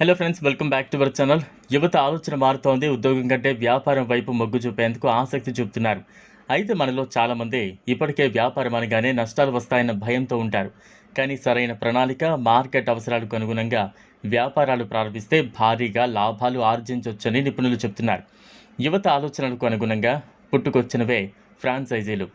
Hello friends, welcome back to our channel. యువత ఆలోచన మారుతోంది. ఉద్యోగం కంటే వ్యాపారం వైపు మొగ్గు చూపేందుకు ఆసక్తి చూపుతున్నారు. అయితే మనలో చాలామంది ఇప్పటికే వ్యాపారం అనగానే నష్టాలు వస్తాయన్న భయంతో ఉంటారు. కానీ సరైన ప్రణాళిక, మార్కెట్ అవసరాలకు అనుగుణంగా వ్యాపారాలు ప్రారంభిస్తే భారీగా లాభాలు ఆర్జించవచ్చని నిపుణులు చెబుతున్నారు. యువత ఆలోచనలకు అనుగుణంగా పుట్టుకొచ్చినవే ఫ్రాంచైజీలు.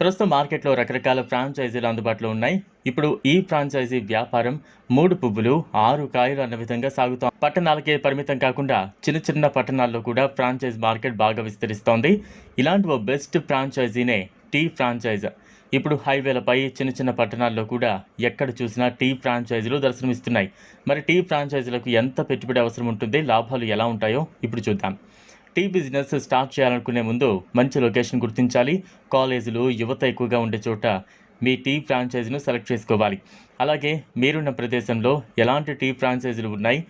ప్రస్తుతం మార్కెట్లో రకరకాల ఫ్రాంచైజీలు అందుబాటులో ఉన్నాయి. ఇప్పుడు ఈ ఫ్రాంచైజీ వ్యాపారం 3 పువ్వులు 6 కాయలు అన్న విధంగా సాగుతోంది. పట్టణాలకే పరిమితం కాకుండా చిన్న చిన్న పట్టణాల్లో కూడా ఫ్రాంచైజ్ మార్కెట్ బాగా విస్తరిస్తోంది. ఇలాంటి ఓ బెస్ట్ ఫ్రాంచైజీనే టీ ఫ్రాంచైజ్. ఇప్పుడు హైవేలపై చిన్న చిన్న పట్టణాల్లో కూడా ఎక్కడ చూసినా టీ ఫ్రాంచైజీలు దర్శనమిస్తున్నాయి. మరి టీ ఫ్రాంచైజీలకు ఎంత పెట్టుబడి అవసరం ఉంటుంది, లాభాలు ఎలా ఉంటాయో ఇప్పుడు చూద్దాం. టీ బిజినెస్ స్టార్ట్ చేయాలనుకునే ముందు మంచి లొకేషన్ గుర్తించాలి. కాలేజీలు, యువత ఎక్కువగా ఉండే చోట మీ టీ ఫ్రాంచైజీను సెలెక్ట్ చేసుకోవాలి. అలాగే మీరున్న ప్రదేశంలో ఎలాంటి టీ ఫ్రాంచైజీలు ఉన్నాయి,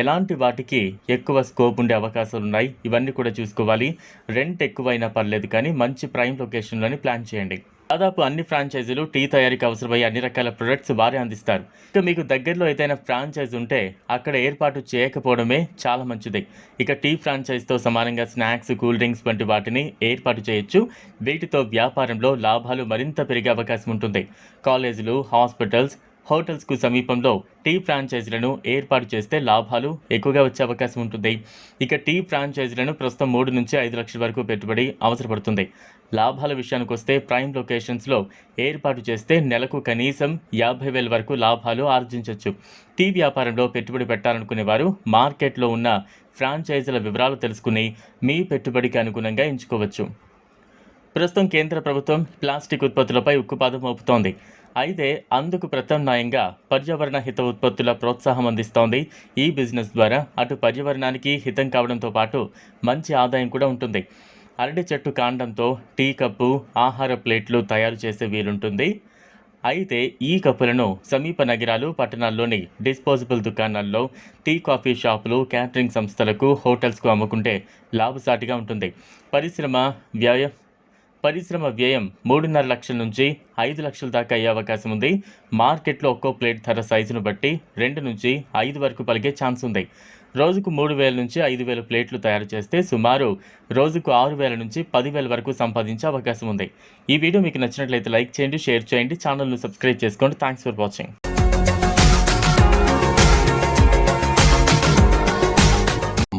ఎలాంటి వాటికి ఎక్కువ స్కోప్ ఉండే అవకాశాలు ఉన్నాయి, ఇవన్నీ కూడా చూసుకోవాలి. రెంట్ ఎక్కువైనా పర్లేదు, కానీ మంచి ప్రైమ్ లొకేషన్లోని ప్లాన్ చేయండి. దాదాపు అన్ని ఫ్రాంచైజీలు టీ తయారీకి అవసరమయ్యే అన్ని రకాల ప్రొడక్ట్స్ వారే అందిస్తారు. ఇక మీకు దగ్గరలో ఏదైనా ఫ్రాంచైజ్ ఉంటే అక్కడ ఏర్పాటు చేయకపోవడమే చాలా మంచిది. ఇక టీ ఫ్రాంచైజ్తో సమానంగా స్నాక్స్, కూల్ డ్రింక్స్ వంటి వాటిని ఏర్పాటు చేయొచ్చు. వీటితో వ్యాపారంలో లాభాలు మరింత పెరిగే అవకాశం ఉంటుంది. కాలేజీలు, హాస్పిటల్స్, హోటల్స్కు సమీపంలో టీ ఫ్రాంచైజీలను ఏర్పాటు చేస్తే లాభాలు ఎక్కువగా వచ్చే అవకాశం ఉంటుంది. ఇక టీ ఫ్రాంచైజీలను ప్రస్తుతం 3 నుంచి 5 లక్షల వరకు పెట్టుబడి అవసరపడుతుంది. లాభాల విషయానికి వస్తే ప్రైమ్ లొకేషన్స్లో ఏర్పాటు చేస్తే నెలకు కనీసం 50,000 వరకు లాభాలు ఆర్జించవచ్చు. టీ వ్యాపారంలో పెట్టుబడి పెట్టాలనుకునే వారు మార్కెట్లో ఉన్న ఫ్రాంచైజీల వివరాలు తెలుసుకుని మీ పెట్టుబడికి అనుగుణంగా ఎంచుకోవచ్చు. ప్రస్తుతం కేంద్ర ప్రభుత్వం ప్లాస్టిక్ ఉత్పత్తులపై ఉక్కుపాదం మోపుతోంది. అయితే అందుకు ప్రత్యామ్నాయంగా పర్యావరణ హిత ఉత్పత్తుల ప్రోత్సాహం అందిస్తోంది. ఈ బిజినెస్ ద్వారా అటు పర్యావరణానికి హితం కావడంతో పాటు మంచి ఆదాయం కూడా ఉంటుంది. అరటి చెట్టు కాండంతో టీ కప్పు, ఆహార ప్లేట్లు తయారు చేసే వీలుంటుంది. అయితే ఈ కప్పులను సమీప నగరాలు, పట్టణాల్లోని డిస్పోజబుల్ దుకాణాల్లో, టీ కాఫీ షాపులు, క్యాటరింగ్ సంస్థలకు, హోటల్స్కు అమ్ముకుంటే లాభసాటిగా ఉంటుంది. పరిశ్రమ వ్యయం 3.5 లక్షల నుంచి 5 లక్షల దాకా అయ్యే అవకాశం ఉంది. మార్కెట్లో ఒక్కో ప్లేట్ ధర సైజును బట్టి 2 నుంచి 5 వరకు పలికే ఛాన్స్ ఉంది. రోజుకు 3,000 నుంచి 5,000 ప్లేట్లు తయారు చేస్తే సుమారు రోజుకు 6,000 నుంచి 10,000 వరకు సంపాదించే అవకాశం ఉంది. ఈ వీడియో మీకు నచ్చినట్లయితే లైక్ చేయండి, షేర్ చేయండి, ఛానల్ను సబ్స్క్రైబ్ చేసుకోండి. Thanks for watching.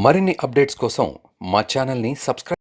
మరిన్ని అప్డేట్స్ కోసం మా ఛానల్ని సబ్స్క్రైబ్